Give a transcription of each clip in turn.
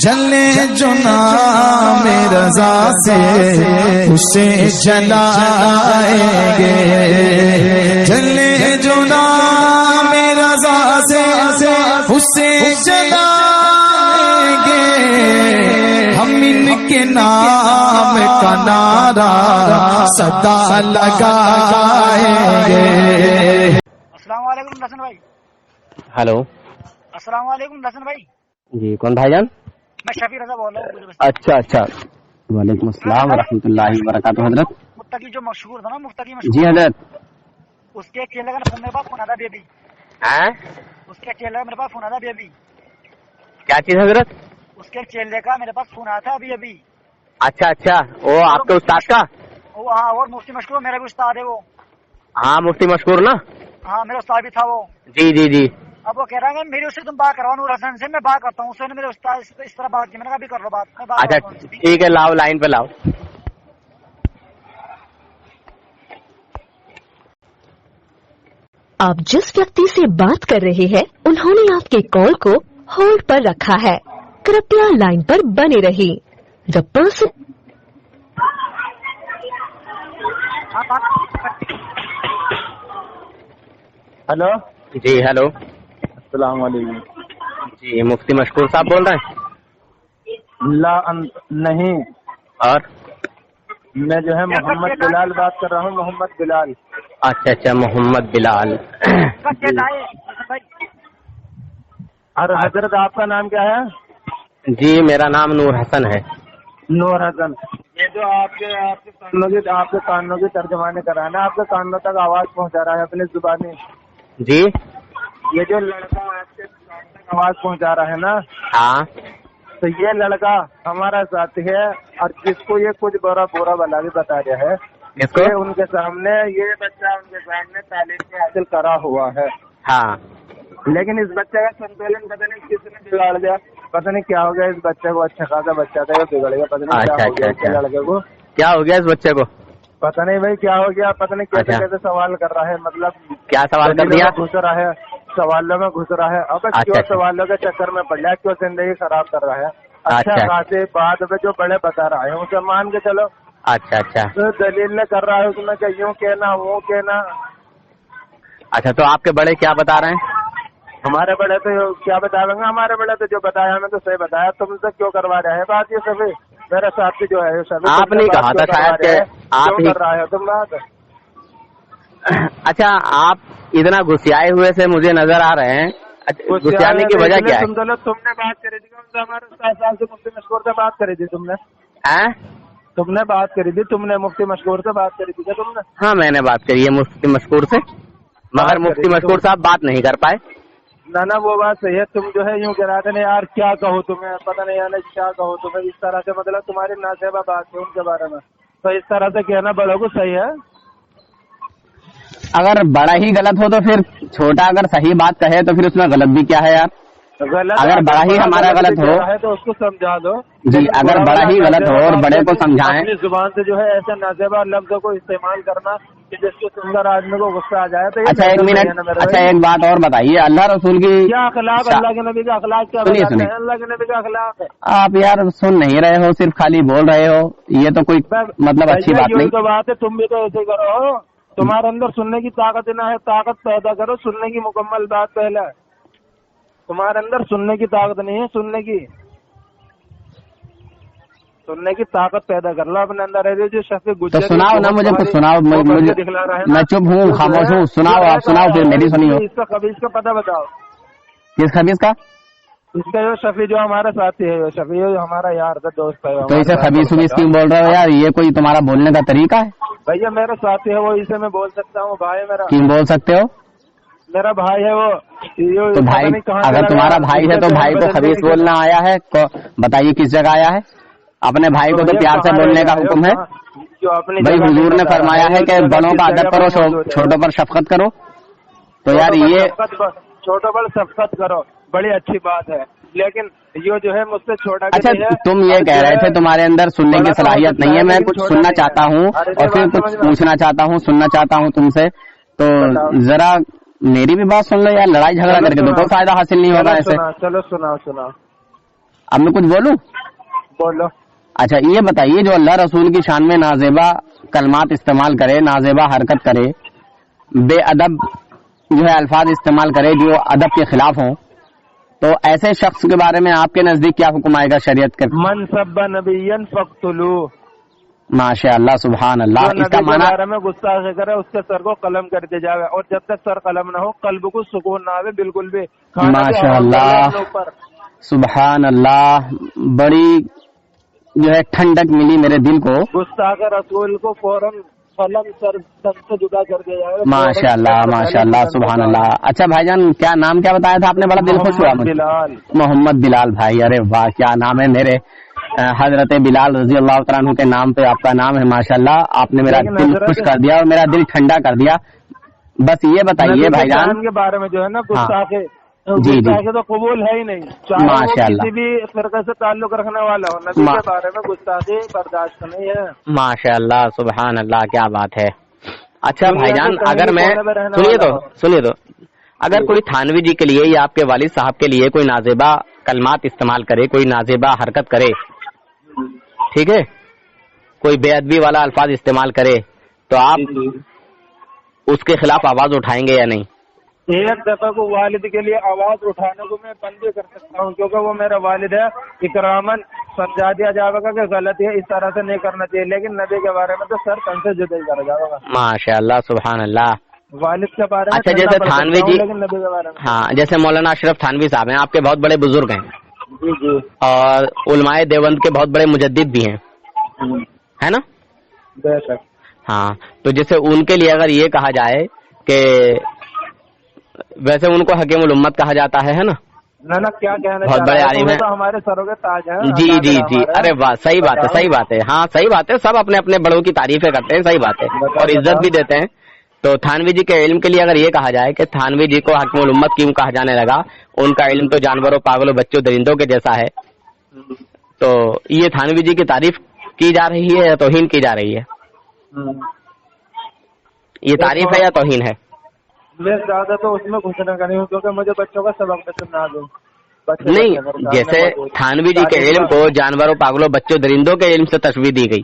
جلے جو نام رضا سے اسے جلائیں گے، جلے جو نام رضا سے اسے جلائیں گے، ہم ان کے نام کا نعرہ صدا لگائیں گے۔ السلام علیکم لسن بھائی۔ ہلو، السلام علیکم لسن بھائی۔ جی کون بھائی جان؟ میں شفیع رضا بول رہا ہوں۔ اچھا اچھا، وعلیکم السلام ورحمۃ اللہ وبرکاتہ۔ حضرت مفتقی جو مشہور تھا نا، مفتقی جی مشہور، حضرت۔ اس کے چیلے کا میرے پاس فون آتا بھی ابھی، اس کے چیلے کا میرے پاس فون آتا بھی ابھی، کیا چیز حضرت؟ اس کے چیلے کا میرے پاس فون آتا ابھی ابھی۔ اچھا اچھا، وہ آپ کے استاد کا؟ وہ ہاں، اور مفتی مشکور میرا بھی استاد ہے وہ۔ ہاں مفتی مشکور نا؟ ہاں میرا استاد بھی تھا وہ۔ جی جی جی۔ اب وہ کہہ رہا ہے میری اس سے تم بات کرواؤ، نور حسن سے میں بات کرتا ہوں، اس نے میرے استاد اس طرح بات کی، میں نے کہا ابھی کر لو بات، میں بات اچھا کرتا ہوں۔ ٹھیک ہے، لاؤ لائن پہ لاؤ۔ آپ جس ویکتی سے بات کر رہے ہیں انہوں نے آپ کے کال کو ہولڈ پر رکھا ہے، کرپیا لائن پر بنے رہی۔ The person ہلو جی ہلو، السلام علیکم۔ جی مفتی مشکور صاحب بول رہے ہیں؟ نہیں، اور میں جو ہے محمد بلال بات کر رہا ہوں، محمد بلال۔ اچھا اچھا، محمد بلال۔ اور حضرت آپ کا نام کیا ہے؟ جی میرا نام نور حسن ہے۔ نور حسن، یہ جو آپ کے کانوں کی ترجمانی کر رہا ہے نا، آپ کے کانوں تک آواز پہنچا رہا ہے اپنی زبانی۔ جی یہ جو لڑکا آپ کے کان تک آواز پہنچا رہا ہے نا، ہاں، تو یہ لڑکا ہمارا ساتھی ہے، اور جس کو یہ کچھ برا بلا بھی بتا رہا ہے، کس کو؟ یہ ان کے سامنے، یہ بچہ ان کے سامنے تعلیم حاصل کرا ہوا ہے، ہاں، لیکن اس بچے کا سنتولن پتہ نہیں کس نے بگاڑ دیا، پتہ نہیں کیا ہو گیا اس بچے کو۔ اچھا خاصا بچہ تھا، یہ بگڑ گیا، پتہ نہیں کیا ہو گیا اس لڑکے کو، کیا ہو گیا اس بچے کو؟ پتہ نہیں بھائی کیا ہو گیا، پتہ نہیں کیسے اچھا، کیسے سوال کر رہا ہے، مطلب کیا سوال کر دیا؟ گھس رہا ہے، سوالوں میں گھس رہا ہے۔ اب اچھا، کیوں اچھا، سوالوں کے چکر میں پڑ رہا ہے، کیوں زندگی خراب کر رہا ہے؟ اچھا اچھا، خاصے بات میں جو بڑے بتا رہا ہے اسے مان کے چلو، اچھا اچھا دلیل نہ کر رہا ہے اس میں کہ یوں کہنا وہ کہنا۔ اچھا، تو آپ کے بڑے کیا بتا رہے ہیں؟ ہمارے بڑے تو کیا بتا لیں گے، ہمارے بڑے تو جو بتایا ہمیں تو صحیح بتایا، تم سے کیوں کروا رہے ہیں بات؟ یہ سبھی میرے ساتھی جو ہے سبھی آپ نے کہا تھا شاید کہ آپ ہی کر رہا ہے تم بات۔ اچھا، آپ اتنا گھسیائے ہوئے سے مجھے نظر آ رہے ہیں، گھسیانے کی وجہ کیا ہے؟ تم نے بات کری تھی ہمارے استاد صاحب سے، مفتی مشکور سے بات کری تھی تم نے بات کری تھی، تم نے مفتی مشکور سے بات کری تھی کیا تم نے؟ ہاں میں نے بات کری ہے مفتی مشکور سے، مگر مفتی مشکور صاحب بات نہیں کر پائے۔ نہ وہ بات صحیح ہے، تم جو ہے یوں کہہ رہا تھا نا یار کیا کہوں تمہیں، پتہ نہیں یار کیا کہوں تمہیں، اس طرح سے مطلب تمہاری ناصحبہ بات ہے ان کے بارے میں، تو اس طرح سے کہنا بڑوں کو صحیح ہے؟ اگر بڑا ہی غلط ہو تو پھر چھوٹا اگر صحیح بات کہے تو پھر اس میں غلط بھی کیا ہے یار؟ اگر بڑا ہی ہمارا غلط ہو تو اس کو سمجھا دو جی، اگر بڑا ہی غلط ہو اور بڑے کو سمجھائیں۔ اپنی زبان سے جو ہے ایسے ناصحبہ لفظوں کو استعمال کرنا کہ جس کے سندر آدمی کو غصہ آ جائے، تو اچھا ایک منٹ، اچھا ایک بات اور بتائیے، اللہ رسول کی کیا اخلاق، اللہ کے نبی کا اخلاق کیا بتاتے ہیں؟ اللہ کے نبی کا اخلاق ہے۔ آپ یار سن نہیں رہے ہو، صرف خالی بول رہے ہو، یہ تو کوئی مطلب اچھی بات نہیں۔ یہی تو بات ہے، تم بھی تو ایسے کرو، تمہارے اندر سننے کی طاقت نہ ہے، طاقت پیدا کرو، سننے کی مکمل بات پہلے، تمہارے اندر سننے کی طاقت نہیں ہے، سننے کی طاقت پیدا کر لو اپنے اندر ہے جو شفیع تو سناؤ نا مجھے کچھ سناؤ، میں چپ ہوں، خاموش ہوں، سناؤ آپ، سناؤ پھر میری سنی ہو۔ اس کا خبیث کا پتہ بتاؤ، کس خبیث کا؟ اس کا جو شفیع جو ہمارا ساتھی ہے، شفیع جو ہمارا یار کا دوست ہے، تو اسے خبیث خبیث کیوں بول رہے ہو یار؟ یہ کوئی تمہارا بولنے کا طریقہ ہے؟ بھیا میرا ساتھی ہے وہ، اسے میں بول سکتا ہوں، بھائی میرا۔ کیوں بول سکتے ہو؟ میرا بھائی ہے وہ۔ تو بھائی اگر تمہارا بھائی ہے تو بھائی کو خبیث بولنا آیا ہے؟ بتائیے کس جگہ آیا ہے؟ اپنے بھائی کو تو پیار سے بولنے کا حکم ہے بھائی، حضور نے فرمایا ہے کہ بڑوں کا ادب کرو، چھوٹوں پر شفقت کرو، تو یار یہ چھوٹوں پر شفقت کرو بڑی اچھی بات ہے، لیکن یہ جو ہے مجھ سے چھوٹا۔ اچھا تم یہ کہہ رہے تھے تمہارے اندر سننے کی صلاحیت نہیں ہے، میں کچھ سننا چاہتا ہوں اور پھر کچھ پوچھنا چاہتا ہوں، سننا چاہتا ہوں تم سے، تو ذرا میری بھی بات سن لو یار، لڑائی جھگڑا کر کے تو کوئی فائدہ حاصل نہیں ہوگا ایسے۔ چلو سنا اب میں کچھ بولوں؟ بولو. اچھا یہ بتائیے جو اللہ رسول کی شان میں نازیبا کلمات استعمال کرے، نازیبا حرکت کرے، بے ادب جو ہے الفاظ استعمال کرے جو ادب کے خلاف ہوں، تو ایسے شخص کے بارے میں آپ کے نزدیک کیا حکم آئے گا شریعت کے؟ من سب نبیا فاقتلوہ. ماشاء اللہ سبحان اللہ. جو اس کا نبی کے معنی بارے میں گستاخی کرے اس کے سر کو قلم کر دیا جائے، اور جب تک سر قلم نہ ہو قلب کو سکون نہ آئے بالکل بھی. ماشاء اللہ سبحان اللہ، بڑی جو ہے ٹھنڈک ملی میرے دل کو. گستاخ رسول کو فوراً قلم سر سے جدا کر دیا جائے. ماشاء اللہ ماشاء اللہ سبحان اللہ. اچھا بھائی جان کیا نام کیا بتایا تھا آپ نے؟ بڑا دل خوش ہوا مجھے. بلال. محمد بلال بھائی، ارے واہ کیا نام ہے میرے. حضرت بلال رضی اللہ تعالیٰ عنہ کے نام پہ آپ کا نام ہے. ماشاء اللہ آپ نے میرا دل خوش کر دیا اور میرا دل ٹھنڈا کر دیا. بس یہ بتائیے بھائی جان کے بارے میں جو ہے نا گستاخی جی تو قبول ہے ہی نہیں، چاہے وہ ماشاء اللہ. کسی بھی فرقے سے تعلق رکھنے والا ہو، نبی کے بارے میں گستاخی برداشت نہیں ہے. ماشاء اللہ سبحان اللہ کیا بات ہے. اچھا بھائی جان اگر میں سنیے تو اگر کوئی تھانوی جی کے لیے یا آپ کے والد صاحب کے لیے کوئی نازیبا کلمات استعمال کرے، کوئی نازیبا حرکت کرے، ٹھیک ہے، کوئی بے ادبی والا الفاظ استعمال کرے، تو آپ اس کے خلاف آواز اٹھائیں گے یا نہیں؟ ایک دفعہ کو والد کے لیے آواز اٹھانے کو میں بند بھی کر سکتا ہوں، کیونکہ وہ میرا والد ہے. اکرامن سمجھا دیا جائے گا کہ غلط ہے، اس طرح سے نہیں کرنا چاہیے، لیکن نبی کے بارے میں تو سر تن سے جدا ہی کرا جائے گا. ماشاء اللہ سبحان اللہ. والد کے بارے میں اچھا جیسے تھانوی جی، لیکن نبی کے بارے میں ہاں جیسے مولانا اشرف تھانوی صاحب ہیں، آپ کے بہت بڑے بزرگ ہیں جی جی اور علماء دیوبند کے بہت بڑے مجدد بھی ہیں، ہے نا؟ بے شک. ہاں تو جیسے ان کے لیے اگر یہ کہا جائے کہ ویسے ان کو حکیم الامت کہا جاتا ہے نا؟ نہ کیا کہنا بہت بڑے عالم ہیں، تو ہمارے سروں کے تاج ہیں. جی جی جی. ارے واہ صحیح بات ہے صحیح بات ہے. ہاں صحیح بات ہے، سب اپنے اپنے بڑوں کی تعریفیں کرتے ہیں، صحیح بات ہے، اور عزت بھی دیتے ہیں. تو تھانوی جی کے علم کے لیے اگر یہ کہا جائے کہ تھانوی جی کو حکیم الامت کیوں کہا جانے لگا، ان کا علم تو جانوروں پاگلوں بچوں درندوں کے جیسا ہے، تو یہ تھانوی جی کی تعریف کی جا رہی ہے یا توہین کی جا رہی ہے؟ یہ تعریف ہے یا توہین ہے؟ میں زیادہ تو اس میں گھسنے کا نہیں ہوں، کیونکہ مجھے بچوں کا سبق سننا دوں. نہیں، جیسے تھانوی جی کے علم کو جانوروں پاگلوں بچوں درندوں کے علم سے تشبیہ دی گئی،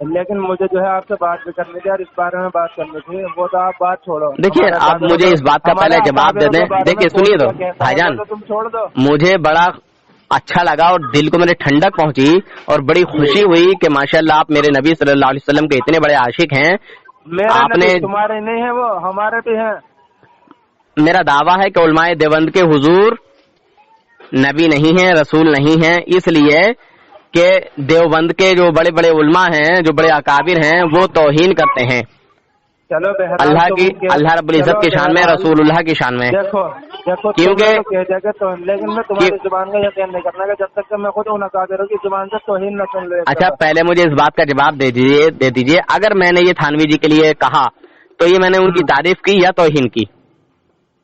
لیکن مجھے جو ہے آپ سے بات بھی کرنی تھی اور اس بارے میں بات کرنی تھی، وہ تو آپ بات چھوڑو. دیکھیے آپ مجھے اس بات کا پہلے جواب دے دیں. دیکھیے سنیے تو بھائی جان، تم چھوڑ دو. مجھے مجھے بڑا اچھا لگا اور دل کو میرے ٹھنڈک پہنچی اور بڑی خوشی ہوئی کہ ماشاءاللہ آپ میرے نبی صلی اللہ علیہ وسلم کے اتنے بڑے عاشق ہیں. آپ نے تمہارے نہیں ہیں، وہ ہمارے بھی ہیں. میرا دعویٰ ہے کہ علماء دیوبند کے حضور نبی نہیں ہیں، رسول نہیں ہیں، اس لیے کہ دیوبند کے جو بڑے بڑے علماء ہیں، جو بڑے اکابر ہیں، وہ توہین کرتے ہیں چلو اللہ کی، اللہ رب العزت کی شان میں، رسول اللہ کی شان میں. دیکھو کیونکہ لیکن میں تمہاری زبان کا یقین نہیں کرنا کہ جب تک کہ میں خود ان اکابروں کی زبان سے توہین نہ سن لوں. اچھا پہلے مجھے اس بات کا جواب دے دیجیے اگر میں نے یہ تھانوی جی کے لیے کہا تو یہ میں نے ان کی تعریف کی یا توہین کی؟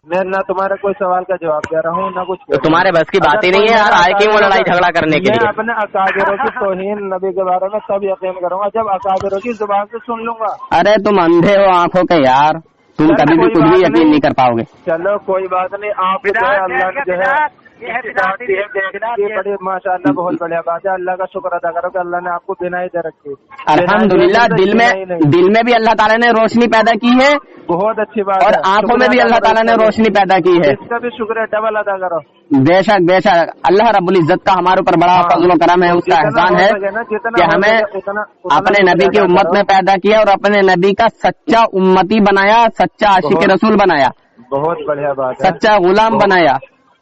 میں نہ تمہارے کوئی سوال کا جواب دے رہا ہوں نہ کچھ. تو تمہارے بس کی بات ہی نہیں ہے یار، آئے کیوں وہ لڑائی جھگڑا کرنے کے لیے؟ میں اپنے اکابروں کی توہین نبی کے بارے میں تب یقین کروں گا جب اکابروں کی زبان سے سن لوں گا. ارے تم اندھے ہو آنکھوں کے یار، تم کبھی بھی کچھ بھی یقین نہیں کر پاؤ گے. چلو کوئی بات نہیں، آپ جو ہے اللہ نے جو ہے بڑی ماشاء اللہ بہت بڑھیا بات ہے. اللہ کا شکر ادا کرو کہ اللہ نے آپ کو بینائی دے رکھی. الحمدللہ دل میں بھی اللہ تعالیٰ نے روشنی پیدا کی ہے، بہت اچھی بات ہے، اور آنکھوں میں بھی اللہ تعالیٰ نے روشنی پیدا کی ہے. اس کا بھی شکر ہے، ڈبل ادا کرو. بے شک بے شک، اللہ رب العزت کا ہمارے اوپر بڑا فضل و کرم ہے، اس کا احسان ہے کہ ہمیں اپنے نبی کی امت میں پیدا کیا اور اپنے نبی کا سچا امتی بنایا، سچا عاشق رسول بنایا، بہت بڑھیا بات ہے، سچا غلام بنایا،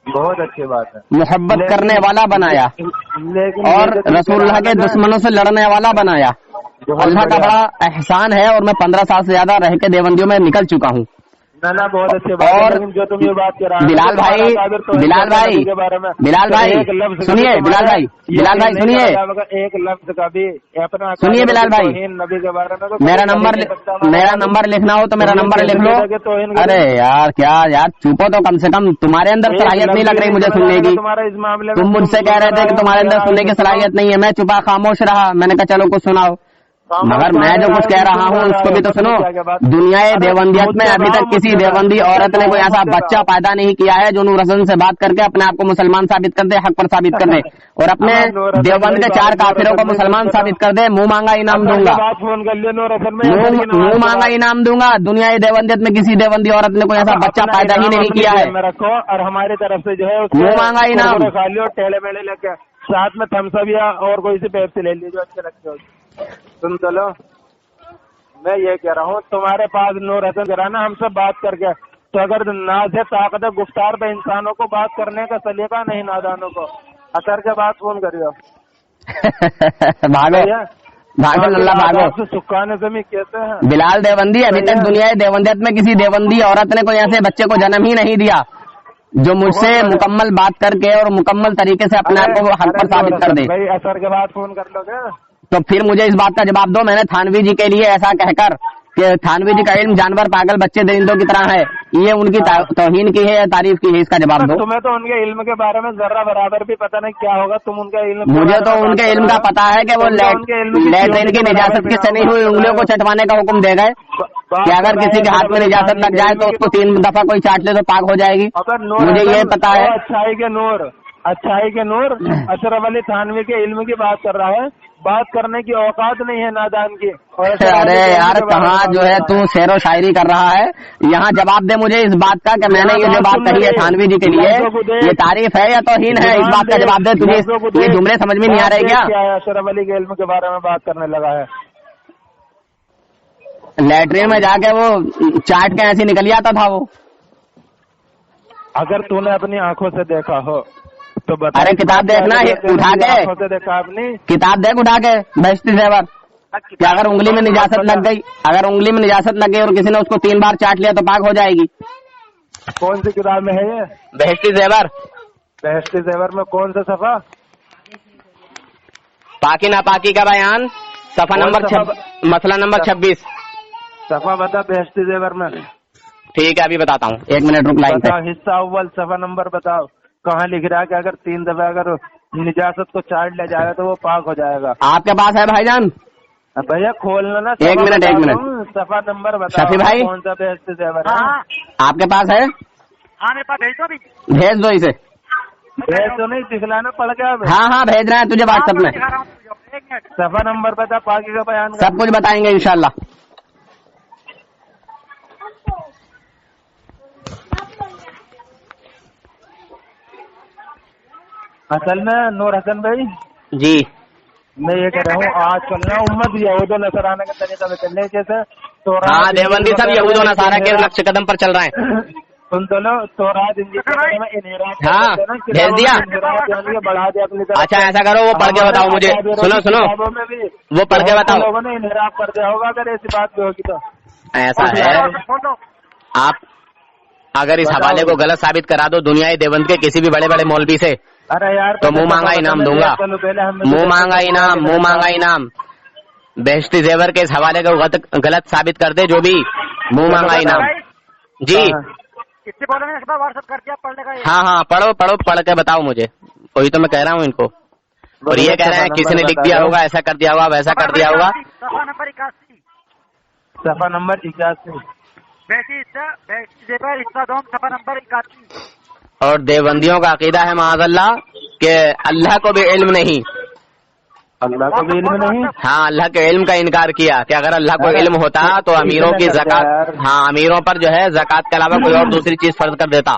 بہت اچھی بات ہے، محبت کرنے والا بنایا، لیکن اور رسول اللہ کے دشمنوں سے لڑنے والا بنایا. اللہ کا بڑا احسان ہے، اور میں 15 سال سے زیادہ رہ کے دیوبندیوں میں نکل چکا ہوں. نہ بہت اچھی بات ہے. اور لیکن جو تم یہ بات کر رہا ہے بلال بھائی سنیے، بلال بھائی سنیے، ایک لفظ کا بھی اپنا سنیے بلال بھائی، نبی کے بارے میں میرا نمبر لکھنا ہو تو میرا نمبر لکھ لو. ارے یار کیا یار چوپو تو کم سے کم، تمہارے اندر صلاحیت نہیں لگ رہی مجھے سننے کی. تم مجھ سے کہہ رہے تھے کہ تمہارے اندر سننے کی صلاحیت نہیں ہے، میں چپا خاموش رہا، میں نے کہا چلو کچھ سناؤ. मगर मैं जो कुछ कह रहा हूँ उसको भी तो सुनो। दुनिया देवंदियत में अभी तक किसी देवंदी औरत ने कोई ऐसा बच्चा पैदा नहीं किया है जो नूर हसन से बात करके अपने आप को मुसलमान साबित कर दे, हक पर साबित कर दे, और अपने देवबंद के 4 काफिरों को मुसलमान साबित कर दे। मुंह मांगा इनाम दूंगा, मुंह मांगा इनाम दूंगा। दुनिया देवंदियत में किसी देवंदी औरत ने कोई ऐसा बच्चा पैदा ही नहीं किया है। रखो और हमारी तरफ से जो है मुंह मांगा इनाम खा लियो, टेढ़े मेढ़े लेके साथ में थम्स अप या और कोई सी पेप्सी ले लीजिए जो अच्छे लगते हो। सुन तो लो, मैं ये कह रहा हूँ तुम्हारे पास नूर हसन कराना हमसे बात करके, तो अगर नाज़ ताकत गुफ्तार पे इंसानों को बात करने का सलीका नहीं नादानों को, असर के बाद फोन करियो। भागो भागो लल्ला भागो। सुखाने से कहते हैं बिलाल देवंदी अभी तक दुनिया देवंदियत में किसी देवंदी औरत ने कोई ऐसे बच्चे को जन्म ही नहीं दिया जो मुझसे मुकम्मल बात करके और मुकम्मल तरीके से अपने आप को हक पर साबित कर दे। भाई असर के बाद फोन कर लोगे तो फिर मुझे इस बात का जवाब दो। मैंने थानवी जी के लिए ऐसा कहकर कि थानवी जी का इल्म जानवर पागल बच्चे दरिंदों की तरह है, ये उनकी तौहीन की है या तारीफ की है, इसका जवाब दो। तुम्हें तो उनके इल्म के बारे में जर्रा बराबर भी पता नहीं क्या होगा, तुम उनके इल्म मुझे तो उनके इल्म का पता है कि वो लैट्रिन की निजासत की सनी हुई उंगलियों को चटवाने का हुक्म दे गए कि अगर किसी के हाथ में निजासत लग जाए तो उसको 3 दफा कोई चाट ले तो पाक हो जाएगी। मुझे ये पता है। अच्छाई के नूर अशरफ अली थानवी के इल्म की बात कर रहा है, बात करने की औकात नहीं है नादान की। अरे यार कहाँ जो है तू शेर व शायरी कर रहा है, यहाँ जवाब दे मुझे इस बात का कि मैंने ये जो बात कही है थानवी जी के लिए ये तारीफ है या तौहीन है, इस बात का जवाब दे। तुझे ये जुमले समझ में नहीं आ रहे क्या? अशरफ अली के इल्म के बारे में बात करने लगा है, लैट्रिन में जाके वो चाट के ऐसे निकल आता था वो। अगर तूने अपनी आंखों से देखा हो तो बता। अरे किताब देखना उठा के, देखा अपनी किताब देख उठा के बहश्ती ज़ेवर कि अगर उंगली में निजासत लग गई, अगर उंगली में निजासत लग गई और किसी ने उसको 3 बार चाट लिया तो पाक हो जाएगी। कौन सी किताब में है ये? बहश्ती ज़ेवर। बहश्ती ज़ेवर में कौन सा सफा? पाकी नापाकी का बयान, सफा नंबर मसला नंबर 26। सफा बता बहश्ती ज़ेवर में। ठीक है अभी बताता हूँ, 1 मिनट रुक लाइन पे। हिस्सा अव्वल सफा नंबर बताओ, कहाँ लिख रहा है कि अगर 3 दफा अगर निजासत को चाट ले जाएगा तो वो पाक हो जाएगा। आपके पास है भाईजान? भैया खोलना ना। 1 मिनट सफा नंबर बताओ शफी भाई, कौन सा बहश्ती ज़ेवर है? आपके पास है? हाँ मेरे पास भेज दो अभी। भेज दो इसे। भेज तो नहीं, दिखलाना पड़ गया। हाँ भेज रहे हैं तुझे व्हाट्सएप में। सफा नंबर बता, पाकी का बयान सब कुछ बताएंगे इंशाल्लाह। असल में नूर हसन भाई जी मैं ये कह रहा हूँ आजकल ना उम्मत यहूद व नसराना के तरीके से चल रही, जैसे हाँ देवबंदी सब यहूद व नसारा के नक्श कदम पर चल रहे हैं। सुन तो लो, तौरात हाँ भेज दिया। बढ़ा दिया अपनी तरफ। अच्छा ऐसा करो वो पढ़ के बताओ मुझे। सुनो में भी वो पढ़ के बताओ। लोगों ने इनराब कर दिया होगा अगर ऐसी बात भी होगी तो। ऐसा है, आप अगर इस हवाले को गलत साबित करा दो दुनिया देवबंद के किसी भी बड़े बड़े मौलवी से, अरे यार तो मुंह मांगा इनाम दूंगा। मुंह मांगा इनाम। बहश्ती ज़ेवर के इस हवाले को गलत साबित कर दे जो भी, मुंह मांगा इनाम। जी कितने बोले मैंने व्हाट्सएप कर दिया, पढ़ लेगा। हाँ पढ़ो पढ़ के बताओ मुझे, वही तो मैं कह रहा हूँ इनको। और ये कह रहे हैं किसी ने लिख दिया होगा, ऐसा कर दिया होगा, वैसा कर दिया होगा। सफा नंबर 81। सफा नंबर 81। सफा नंबर 81। और देवबंदियों का अकीदा है माअज़ल्लाह कि अल्लाह को भी इल्म नहीं। अल्लाह को भी इल्म नहीं? हाँ अल्लाह के इल्म का इनकार किया कि अगर अल्लाह को इल्म होता तो अमीरों की ज़कात, हाँ अमीरों पर जो है ज़कात के अलावा कोई और दूसरी चीज फर्ज कर देता।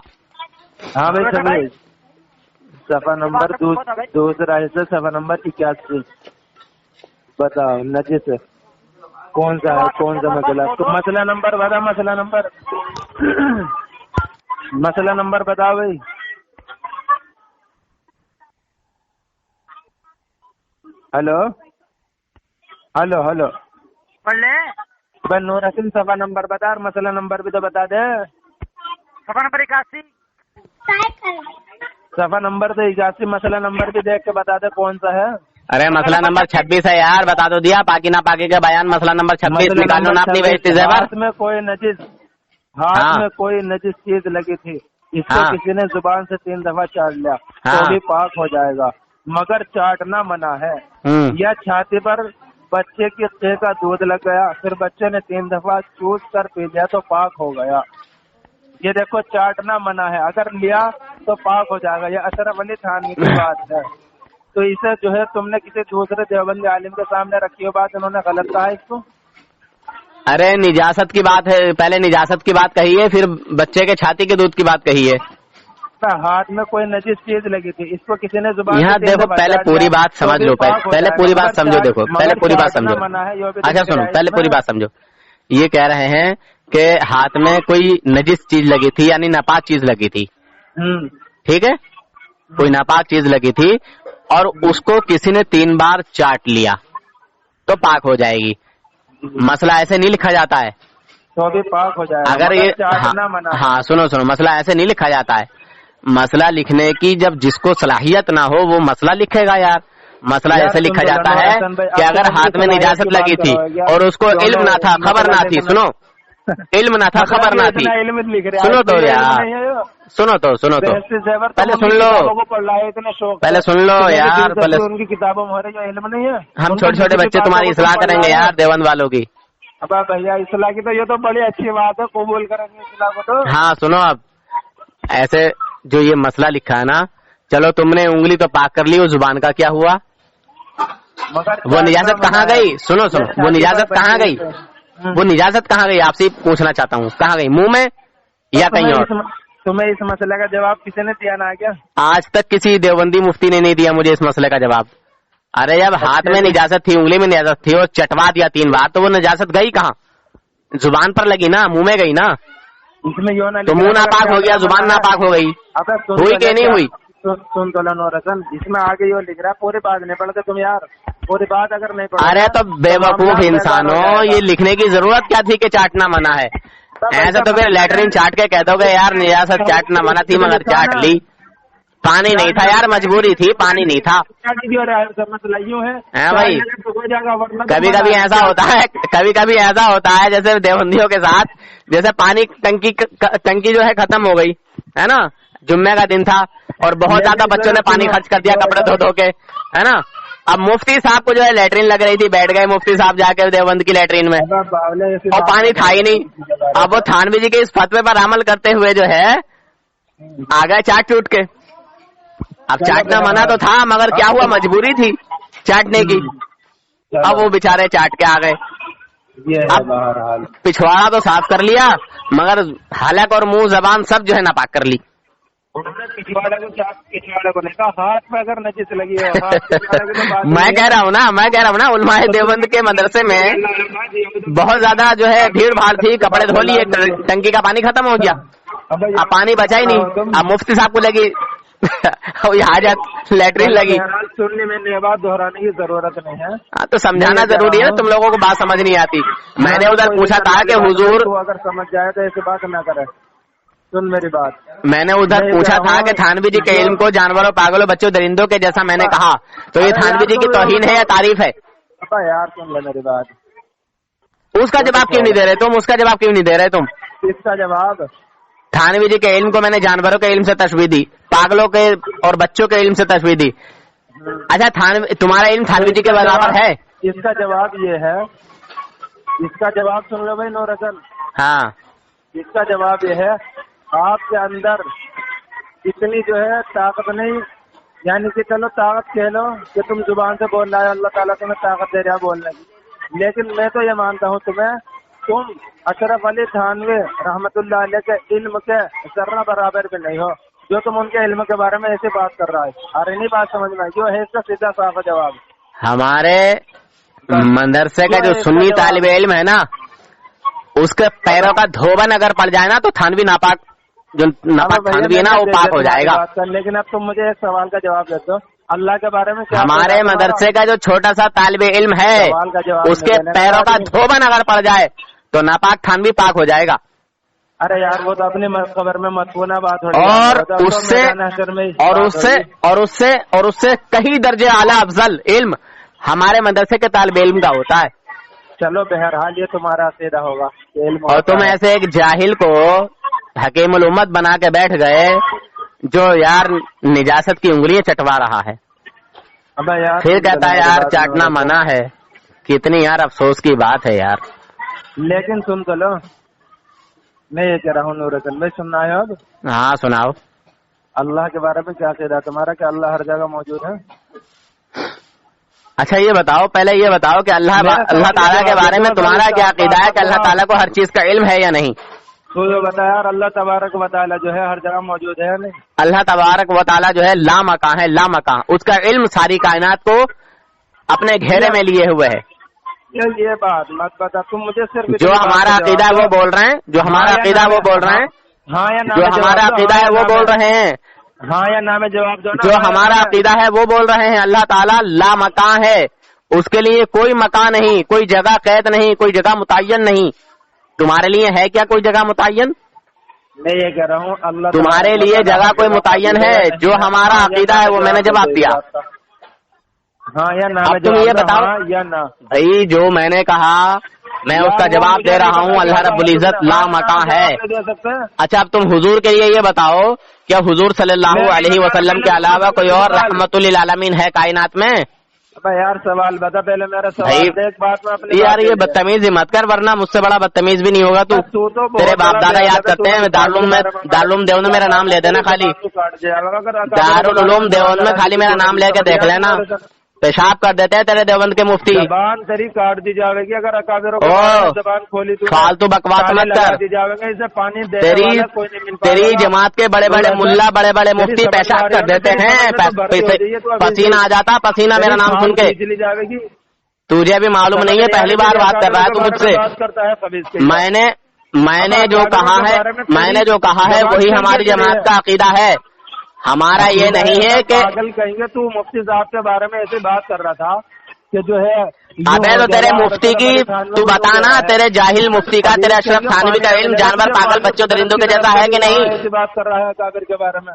हाँ भाई सभी सफा नंबर दूसरा हिस्सा सफा नंबर 81 बताओ। नजिस कौन सा है, कौन सा मसला नंबर बता, मसला नंबर बताओ भाई। हेलो पढ़ ले। भाई नूर हसन सफा नंबर बता और मसला नंबर भी तो बता दे। सफा नंबर 81। सफा नंबर तो 81, मसला नंबर भी देख के बता दे कौन सा है। अरे मसला नंबर 26 है यार, बता दो दिया। पाकी ना पाकी का बयान मसला नंबर 26 निकालो ना अपनी बहश्ती ज़ेवर। हाथ में कोई नजिस चीज लगी थी, इसको किसी ने जुबान से 3 दफा चाट लिया तो भी पाक हो जाएगा, मगर चाटना मना है। या छाती पर बच्चे के पेट का दूध लग गया, फिर बच्चे ने 3 दफा चूस कर पी लिया तो पाक हो गया। ये देखो चाटना मना है, अगर लिया तो पाक हो जाएगा। ये अशरफ अली थानवी की बात है। तो इसे जो है तुमने किसी दूसरे देवबंदी आलिम के सामने रखी हो बात, उन्होंने गलत कहा इसको। अरे निजासत की बात है, पहले निजासत की बात कही है, फिर बच्चे के छाती के दूध की बात कही है। हाथ में कोई नजीस चीज लगी थी, इसको किसी ने जुबान यहाँ देखो पहले पूरी बात समझ लो, पहले पूरी बात समझो। देखो पहले पूरी बात समझो। अच्छा सुनो, पहले पूरी बात समझो। ये कह रहे हैं कि हाथ में कोई नजिस चीज लगी थी, यानी नापाक चीज लगी थी, ठीक है, कोई नापाक चीज लगी थी और उसको किसी ने 3 बार चाट लिया तो पाक हो जाएगी। मसला ऐसे नहीं लिखा जाता है, तो अभी पाक हो जाएगा। अगर ये हाँ सुनो, मसला ऐसे नहीं लिखा जाता है। मसला लिखने की जब जिसको सलाहियत ना हो वो मसला लिखेगा यार। मसला ऐसे लिखा जाता है कि अगर हाथ में निजासत लगी थी और उसको इल्म ना था, खबर ना थी, सुनो, इल्म ना था, खबर ना थी, सुनो तो यार, सुनो तो पहले सुन लो, पहले सुन लो यार, पहले उनकी किताबों में इल्म नहीं है। हम छोटे छोटे बच्चे तुम्हारी इस्लाह करेंगे यार, देवबंद वालों की। अब भैया इस्लाह की तो ये तो बड़ी अच्छी बात है, कबूल करेंगे इस्लाह को तो। हाँ सुनो, अब ऐसे जो ये मसला लिखा है ना, चलो तुमने उंगली तो पाक कर ली, उस जुबान का क्या हुआ? वो निजाजत कहाँ गई? सुनो, वो निजाजत कहाँ गई? वो निजाजत कहाँ गई आपसे पूछना चाहता हूँ, कहाँ गई? मुंह में या कहीं और? तुम्हें इस मसले का जवाब किसी ने दिया ना क्या? आज तक किसी देवबंदी मुफ्ती ने नहीं दिया मुझे इस मसले का जवाब। अरे जब हाथ में निजाजत थी, उंगली में निजाजत थी और चटवा दिया 3 बार, तो वो निजाजत गई कहाँ? जुबान पर लगी ना, मुंह में गई ना, तो मुंह नापाक हो गया, जुबान नापाक हो गई, हुई कि नहीं हुई? सुन तो लो रतन, इसमें आगे ये लिख रहा है, पूरी बात नहीं पढ़ते तुम यार, पूरी बात अगर नहीं पढ़ते। अरे तो बेवकूफ इंसानों, ये लिखने की जरूरत क्या थी कि चाटना मना है? ऐसा तो फिर लेटरिन चाट के कह दोगे यार निजासत चाटना मना थी मगर चाट ली। पानी नहीं था यार, मजबूरी थी, पानी नहीं था। है भाई, कभी कभी ऐसा होता है, कभी कभी ऐसा होता है जैसे देवबंदियों के साथ, जैसे पानी टंकी जो है खत्म हो गई है ना, जुम्मे का दिन था और बहुत ज्यादा बच्चों ने पानी खर्च कर दिया कपड़े धो धो के, है ना। अब मुफ्ती साहब को जो है लेटरिन लग रही थी, बैठ गए मुफ्ती साहब जाके देवबंद की लेटरिन में और पानी था ही नहीं। अब वो थानवी जी के इस फतवे पर अमल करते हुए जो है आ गए चाट चूट के। अब चाटना मना तो था मगर क्या हुआ, मजबूरी थी चाटने की। अब वो बेचारे चाट के आ गए। अब पिछवाड़ा तो साफ कर लिया मगर हलक और मुंह जबान सब जो है नापाक कर ली। पिछवाड़े को नहीं कहा, हाथ में अगर नजिस लगी हो। मैं कह रहा हूँ ना उलमाए देवबंद के मदरसे में बहुत ज्यादा जो है भीड़ भाड़ थी, कपड़े धो लिए, टंकी का पानी खत्म हो गया, अब पानी बचा ही नहीं। अब मुफ्ती साहब को लगी हाजत, लेटरिन लगी। सुनने में ये बात दोहराने की जरूरत नहीं है। हाँ तो समझाना जरूरी है, तुम लोगों को बात समझ नहीं आती। मैंने उधर पूछा था कि हुजूर, अगर समझ जाए तो ऐसी बात ना करे। सुन मेरी बात, मैंने उधर पूछा था कि थानवी जी के इल्म को जानवरों, पागलों, बच्चों, दरिंदों के जैसा मैंने कहा, तो ये थानवी जी की तौहीन है या तारीफ है? यार सुन ले मेरी बात, उसका जवाब क्यों नहीं दे रहे तुम? उसका जवाब क्यों नहीं दे रहे तुम? इसका जवाब, थानवी जी के इल्म को मैंने जानवरों के इल्म से तशबीह दी, पागलों के और बच्चों के इल्म से तशबीह दी। अच्छा तुम्हारा इल्म थानवी जी के बराबर है? इसका जवाब ये है, इसका जवाब सुन लो भाई नूरहसन। हाँ, इसका जवाब ये है, आपके अंदर इतनी जो है ताकत नहीं, यानी कि चलो ताकत कह लो कि तुम जुबान से बोल रहा है, अल्लाह ताला तुम्हें ताकत दे रहा है बोलने की, लेकिन मैं तो ये मानता हूँ तुम अशरफ अली थानवी रहमतुल्लाह अलैह के इल्म के जर्रा बराबर भी नहीं हो, जो तुम उनके इल्म के बारे में ऐसी बात कर रहा है। अरे नहीं बात समझ में आई? जो है इसका सीधा साफ जवाब, हमारे मदरसे का जो सुन्नी तालिब इल्म है ना, उसके पैरों का धोबन अगर पड़ जाए ना तो थानवी नापाक, जो नापाक थानवी है ना वो पाक हो जाएगा। लेकिन अब तुम मुझे एक सवाल का जवाब दे दो, अल्लाह के बारे में क्या? हमारे मदरसे का जो छोटा सा तालिब इल्म है, उसके पैरों का धोबन अगर पड़ जाए तो नापाक थानवी पाक हो जाएगा। अरे यार वो तो अपनी खबर में मत बात हो, और उससे कहीं दर्जे आला अफजल इल्म हमारे मदरसे के तालिब इल्म का होता है। चलो बहरहाल ये तुम्हारा अकीदा होगा, और तुम ऐसे एक जाहिल को हकीमुल उम्मत बना के बैठ गए जो यार निजासत की उंगलियां चटवा रहा है, यार फिर कहता है यार चाटना मना है। कितनी यार अफसोस की बात है यार। लेकिन सुन तो लो, मैं ये कह रहा हूँ नूरतन भाई, सुनना है अब? हाँ सुनाओ। अल्लाह के बारे में क्या कह रहा तुम्हारा, क्या अल्लाह हर जगह मौजूद है? अच्छा ये बताओ, पहले ये बताओ कि अल्लाह ताला के बारे में तुम्हारा क्या अकीदा है कि अल्लाह ताला को हर चीज का इल्म है या नहीं? तो जो बता यार, अल्लाह तबारक व तआला जो है हर जगह मौजूद है या नहीं? अल्लाह तबारक व तआला जो है लामकां है, लामकां, उसका इल्म सारी कायनात को अपने घेरे में लिए हुए है। ये बात मत बता तुम मुझे, सिर्फ जो हमारा अकीदा है वो बोल रहे हैं, जो हमारा अकीदा है वो बोल रहे हैं, हाँ या ना, जो हमारा अकीदा है वो बोल रहे हैं, हाँ या ना में जवाब दो ना। जो हमारा अकीदा है वो बोल रहे हैं अल्लाह ताला लामकां है, उसके लिए कोई मकान नहीं, कोई जगह कैद नहीं, कोई जगह मुतय्यन नहीं। तुम्हारे लिए है क्या कोई जगह मुतय्यन? मैं ये कह रहा हूँ अल्लाह तुम्हारे लिए जगह कोई मुतय्यन है? जो हमारा अकीदा है वो मैंने जवाब दिया, हाँ या ना। अब तुम ये बताओ या ना। भाई, जो मैंने कहा मैं उसका जवाब दे रहा हूँ, अल्लाह रब्बुल इज्जत लामकां है। अच्छा अब तुम हुजूर के लिए ये बताओ, क्या हुजूर सल्लल्लाहु अलैहि वसल्लम के अलावा कोई और रहमतुल लिल आलमीन है कायनात में? यार सवाल बता पहले, मेरा सवाल एक बात में अपनी यार ये बदतमीजी मत कर, वरना मुझसे बड़ा बदतमीज भी नहीं होगा तू। तेरे बाप दादा याद करते हैं, दारुल देवबंद में मेरा नाम ले देना, खाली दारुल उलूम देवबंद में खाली मेरा नाम लेके देख लेना, पेशाब कर देते हैं तेरे देवबंद के मुफ्ती। जबान तेरी काट दी जाएगी अगर अकाबिरों को जबान खोली तो। फालतू बकवास मत कर, दी जाएगा, इसे पानी तेरी जमात के बड़े बड़े मुल्ला, बड़े बड़े मुफ्ती पेशाब कर देते हैं, पसीना आ जाता, पसीना मेरा नाम सुन के। चली जाएगी, तुझे भी मालूम नहीं है, पहली बार बात कर रहा है तू मुझसे। मैंने जो कहा है वही हमारी जमात का अकीदा है। हमारा ये नहीं है कि पागल कहेंगे, तू मुफ्ती साहब के बारे में ऐसे बात कर रहा था कि जो है। अबे तो तेरे मुफ्ती की तू बताना, तेरे जाहिल मुफ्ती का, तेरे अशरफ थानवी का इल्म जानवर, पागल बच्चों, दरिंदों के जैसा है कि नहीं? ऐसी बात कर रहा है अकाबिर के बारे में।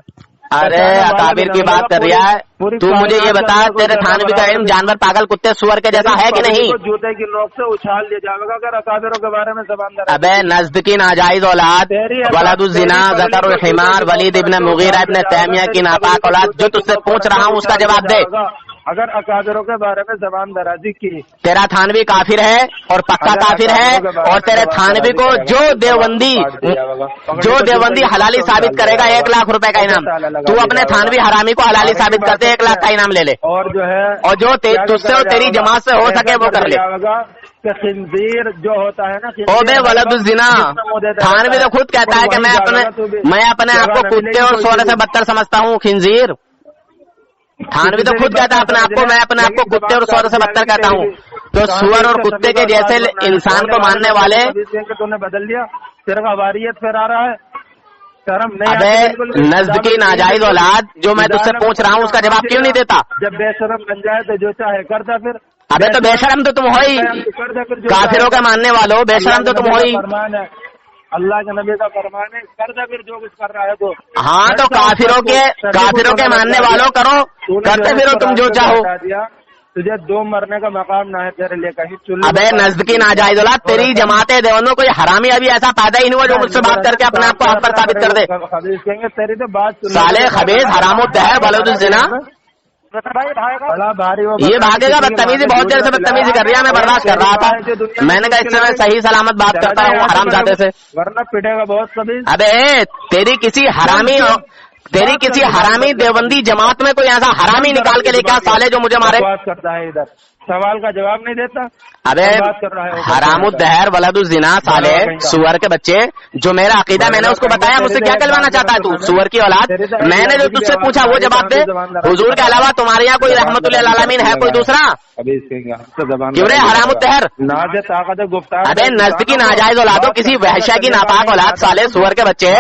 अरे अकाबिर की बात कर रहा है तू, मुझे ये बता, तेरे थानवी का इल्म जानवर, पागल, कुत्ते, सुअर के जैसा है कि नहीं? जूते की नोक से उछाल दिया जाएगा अगर अकाबिरों के बारे में जबान। अबे नज़्द की नाजायज औलाद, वलदुज़्ज़िना, ज़करुल हिमार, वलीद इब्न मुगीरा इब्न तैमिया की नापाक औलाद, जो तुझसे पूछ रहा हूँ उसका जवाब दे। अगर अकाबिरों के बारे में जबान दराजी की, तेरा थानवी काफिर है और पक्का काफिर है, और तेरे थानवी को जो देवबंदी हलाली साबित करेगा 1 लाख रुपए का इनाम। तू अपने थानवी हरामी को हलाली साबित करते 1 लाख का इनाम ले ले, और जो है और जो तुझसे और तेरी जमात से हो सके वो कर ले। खिंजीर जो होता है ना, ओबे वलदुज़्ज़िना, थानवी तो खुद कहता है कि मैं अपने आप को कुत्ते और सोने से बदतर समझता हूँ। खिंजीर थानवी तो खुद कहता है अपने आप को, मैं अपने आप को कुत्ते और सुअर से बदतर कहता हूँ। तो सुअर और कुत्ते के जैसे इंसान को मानने वाले तूने बदल दिया, तेरा वारियत फिर आ रहा है, शर्म नहीं? अबे नज़्द की नाजायज औलाद, जो मैं तुझसे पूछ रहा हूँ उसका जवाब क्यों नहीं देता? जब बेशरम बन जाए तो जो चाहे करता फिर। अबे तो बेशरम तो तुम हो ही, काफिरों के मानने वालों, बेशरम तो तुम हो ही। अल्लाह के नबी का फरमान है, करता फिर जो कुछ कर रहा है तो। हाँ तो काफिरों के मानने वालों करो, करते फिरो तुम जो चाहो। तुझे 2 मरने का मकाम ना है तेरे लिए कहीं चुल्लू। अबे नज़्द की नाजायज औलाद, तेरी जमाते देवबंदों कोई हरामी अभी ऐसा पैदा ही नहीं हुआ जो मुझसे बात करके अपने आप को हक पर साबित कर दे। कहेंगे तेरी तो बात साले खबीस हरामुद्दहर वलदुज़्ज़िना, बड़ा भारी ये भागेगा, बदतमीजी बहुत देर से बदतमीजी कर रही है, मैं बर्दाश्त कर रहा था। मैंने कहा इससे मैं सही सलामत बात करता हूँ हरामजादे से, वरना पिटेगा बहुत कभी। अबे तेरी किसी हरामी देवबंदी जमात में कोई ऐसा हरामी निकाल के लेके आ साले जो मुझे मारे। बात करता है इधर, सवाल का जवाब नहीं देता। अबे हरामुद्दहर वलदुज़्ज़िना, साले सुअर के बच्चे, जो मेरा अकीदा मैंने उसको बताया, मुझसे क्या कहलवाना चाहता है तू? सुअर की औलाद, मैंने जो तुझसे पूछा वो जवाब दे। हुजूर के अलावा तुम्हारे यहाँ कोई रहमतुल लिल आलमीन है कोई दूसरा? क्यों रे हरामुद्दहर? अबे नज़्द की नाजायज औलादो, किसी वहशा की नापाक औलाद, साले सुअर के बच्चे,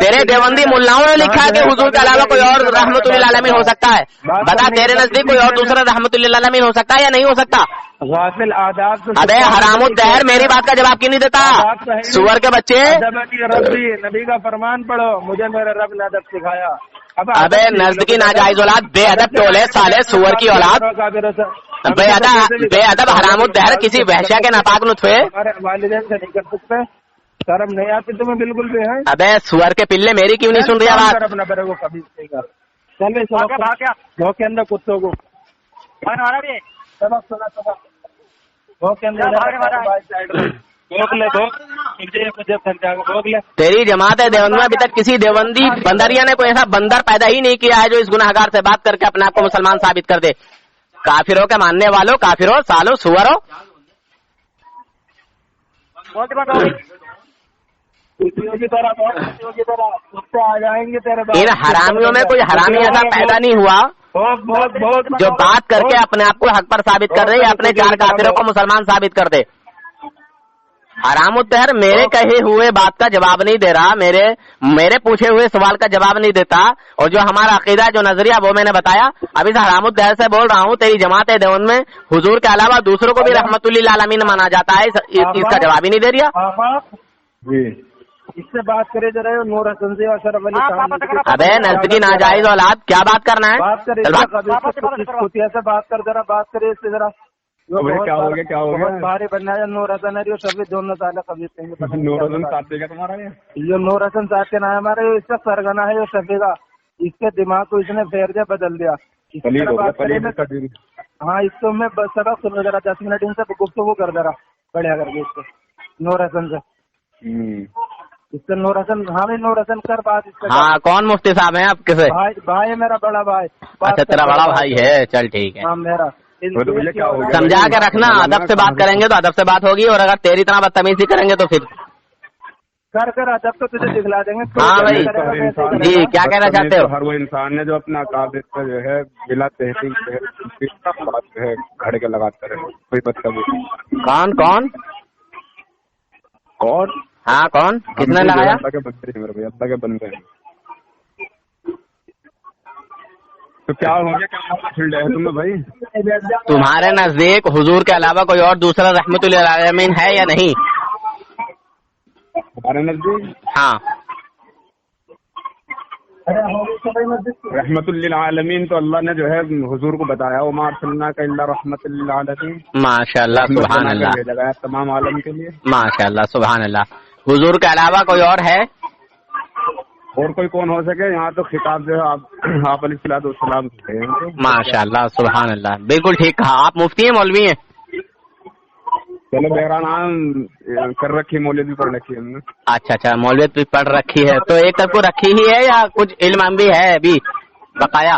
तेरे देवबंदी मुल्लाओं ने लिखा है कि हुजूर के अलावा कोई और रहमतुल लिल आलमीन हो सकता है। बता तेरे नजदीक कोई और दूसरा रहमतुल लिल आलमीन हो सकता है या नहीं हो सकता? गाफिल आदाब। अबे हरामुद्दहर, मेरी बात का जवाब क्यों नहीं देता? सुअर के बच्चे, रब्बी नबी का फरमान पढ़ो, मुझे मेरे रब ने अदब सिखाया। अबे नज़्द की नाजायज औलाद, बेअदब टोले, साले सुअर की औलाद, बेअदब हरामुद्दहर, किसी वहशा के नापाक नुत्फे। वालिदैन से नहीं कर सकते, शर्म नहीं आती तुम्हें बिल्कुल भी है? अबे सुअर के पिल्ले, मेरी क्यों नहीं सुन रही बात? अपना बड़े को कभी चल के अंदर कुत्तों को सबक सुना, सबक तेरी जमात है देवबंद में अभी तक किसी देवबंदी बंदरिया ने कोई ऐसा बंदर पैदा ही नहीं किया है जो इस गुनाहगार से बात करके अपने आप को मुसलमान साबित कर दे। काफिरों के मानने वालों, काफिरों, सालों, सुअरों, आ जाएंगे तेरे इन हरामियों में कोई हरामी ऐसा पैदा नहीं हुआ जो बात करके अपने आप को हक पर साबित कर दे या अपने चार काफिरों को मुसलमान साबित कर दे। हरामुत्तहर मेरे कहे हुए बात का जवाब नहीं दे रहा, मेरे पूछे हुए सवाल का जवाब नहीं देता, और जो हमारा अकीदा, जो नजरिया, वो मैंने बताया। अभी से हरामुत्तहर से बोल रहा हूँ, तेरी जमात देवबंद में हुजूर के अलावा दूसरों को भी रहमतुल्लिल आलमीन माना जाता है, इसका जवाब ही नहीं दे रहा। इससे बात करे जरा नूर हसन से अशरफ अली खान। अबे नजदीकी नाजायज औलाद, क्या बात करना है? बात करे से बात कर, जरा बात करे इससे जरा। क्या हो गया, क्या हो गया? भारी बनना है नूर हसन है, सभी दोनों ताला कभी नूर हसन साथ का तुम्हारा ये नूर हसन साथ के ना है हमारे, इसका सरगना है ये सभी का। इसके दिमाग को इसने फेर दिया, बदल दिया। हाँ, इसको मैं सबक सुनो जरा, 10 मिनट इनसे गुफ्तगू कर जरा बढ़िया करके इसको नूर हसन से। इससे नूर हसन, हाँ भाई नूर हसन कर बात इससे। हाँ, कौन मुफ्ती साहब हैं आप? किसे? भाई है मेरा बड़ा भाई। अच्छा, तेरा बड़ा भाई है, चल ठीक है। हाँ मेरा। समझा के रखना, अदब से बात करेंगे तो अदब से बात होगी, और अगर तेरी तरह बदतमीजी करेंगे तो फिर कर अदब तो तुझे दिखला देंगे। हाँ भाई जी, क्या कहना चाहते हो? हर वो इंसान है जो अपना काबिल का जो है बिला तहकीक बात है घड़ के लगाता है, कोई बदतमीजी। कौन कौन कौन? हाँ कौन, किसने लगाया? अल्लाह के बंदे हैं मेरे भाई, अल्लाह के बंदे हैं। तो क्या हो गया, क्या फील्ड है तुम्हें भाई? तुम्हारे नजदीक हुजूर के अलावा कोई और दूसरा रहमतुल्लिल आलमीन है या नहीं? हमारे नजदीक हाँ, रहमतुल्लिल आलमीन तो अल्लाह ने जो है हुजूर को बताया, वो मारसलनाका इल्ला रहमतुल्लिल आलमीन। माशाअल्लाह, सुभान अल्लाह, लगाया तमाम आलम के लिए। माशाअल्लाह, सुभान अल्लाह। हुजूर के अलावा कोई और है? और कोई कौन हो सके? यहाँ तो खिताब जो है आप अलैहिस्सलाम है। माशाअल्लाह, सुभान अल्लाह, बिल्कुल ठीक कहा। आप मुफ्ती हैं, मौलवी हैं? चलो बहरान कर रखी, मौलवी पढ़ रखी है हमने। अच्छा, मौलवियत भी पढ़ रखी है, तो एक तरफ को रखी ही है या कुछ इल्म भी है अभी बकाया?